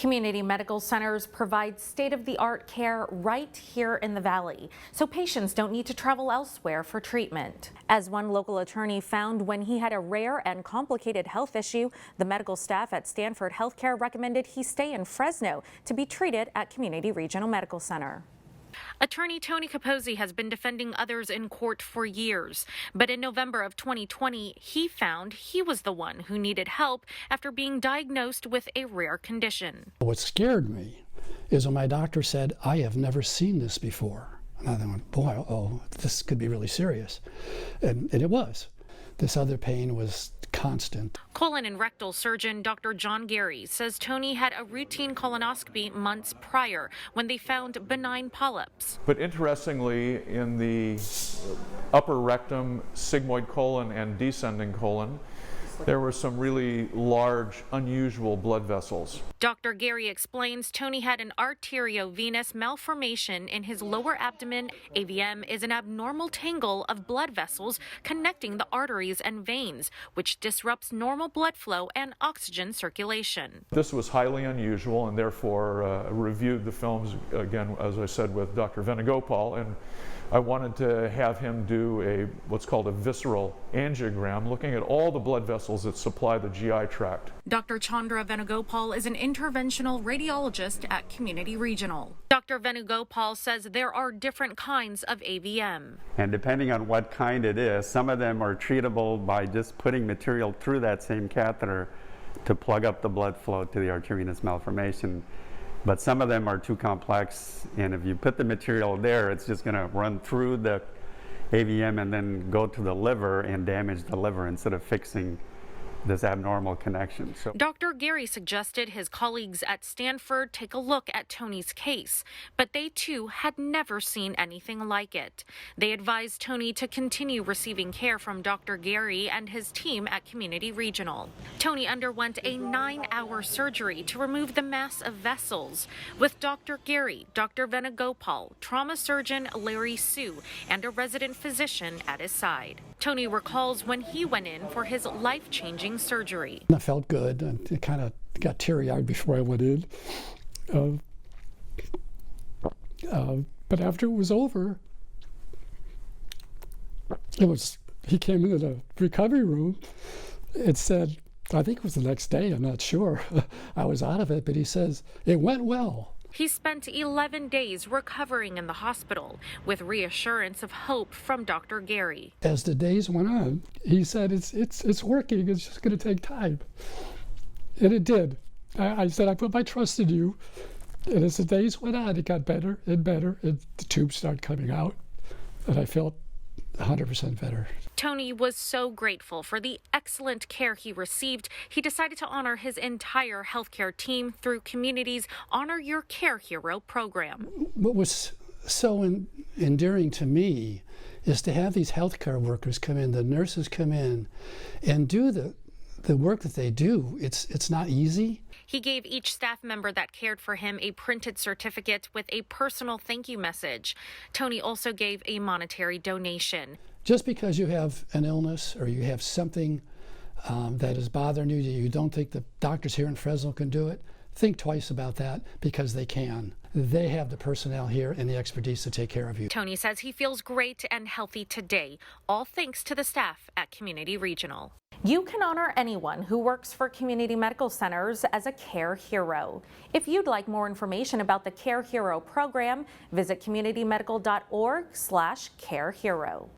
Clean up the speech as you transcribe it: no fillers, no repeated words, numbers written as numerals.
Community medical centers provide state-of-the-art care right here in the Valley, so patients don't need to travel elsewhere for treatment. As one local attorney found when he had a rare and complicated health issue, the medical staff at Stanford Healthcare recommended he stay in Fresno to be treated at Community Regional Medical Center. Attorney Tony Capozzi has been defending others in court for years, but in November of 2020, he found he was the one who needed help after being diagnosed with a rare condition. What scared me is when my doctor said, "I have never seen this before." And I went, boy, this could be really serious. And it was. This other pain was constant. Colon and rectal surgeon Dr. John Gary says Tony had a routine colonoscopy months prior when they found benign polyps. But interestingly, in the upper rectum, sigmoid colon, and descending colon, there were some really large, unusual blood vessels. Dr. Gary explains Tony had an arteriovenous malformation in his lower abdomen. AVM is an abnormal tangle of blood vessels connecting the arteries and veins, which disrupts normal blood flow and oxygen circulation. This was highly unusual, and therefore reviewed the films, again, as I said, with Dr. Venugopal, and I wanted to have him do what's called a visceral angiogram, looking at all the blood vessels that supply the GI tract. Dr. Chandra Venugopal is an interventional radiologist at Community Regional. Dr. Venugopal says there are different kinds of AVM. And depending on what kind it is, some of them are treatable by just putting material through that same catheter to plug up the blood flow to the arteriovenous malformation. But some of them are too complex, and if you put the material there, it's just going to run through the AVM and then go to the liver and damage the liver instead of fixing this abnormal connection. So Dr. Gary suggested his colleagues at Stanford take a look at Tony's case, but they too had never seen anything like it. They advised Tony to continue receiving care from Dr. Gary and his team at Community Regional. Tony underwent a 9-hour surgery to remove the mass of vessels with Dr. Gary, Dr. Venugopal, trauma surgeon Larry Sue, and a resident physician at his side. Tony recalls when he went in for his life-changing surgery. I felt good, and it kind of got teary-eyed before I went in. But after it was over, he came into the recovery room and said, I think it was the next day, I'm not sure, I was out of it, but he says, it went well. He spent 11 days recovering in the hospital with reassurance of hope from Dr. Gary. As the days went on, he said, it's working, it's just going to take time. And it did. I said, I put my trust in you. And as the days went on, it got better and better, and the tubes started coming out, and I felt 100% better. Tony was so grateful for the excellent care he received, he decided to honor his entire healthcare team through Community's Honor Your Care Hero program. What was so endearing to me is to have these healthcare workers come in, the nurses come in, and do the work that they do. It's not easy. He gave each staff member that cared for him a printed certificate with a personal thank you message. Tony also gave a monetary donation. Just because you have an illness or you have something that is bothering you, you don't think the doctors here in Fresno can do it, think twice about that, because they can. They have the personnel here and the expertise to take care of you. Tony says he feels great and healthy today, all thanks to the staff at Community Regional. You can honor anyone who works for community medical centers as a care hero. If you'd like more information about the Care Hero program, visit communitymedical.org/carehero.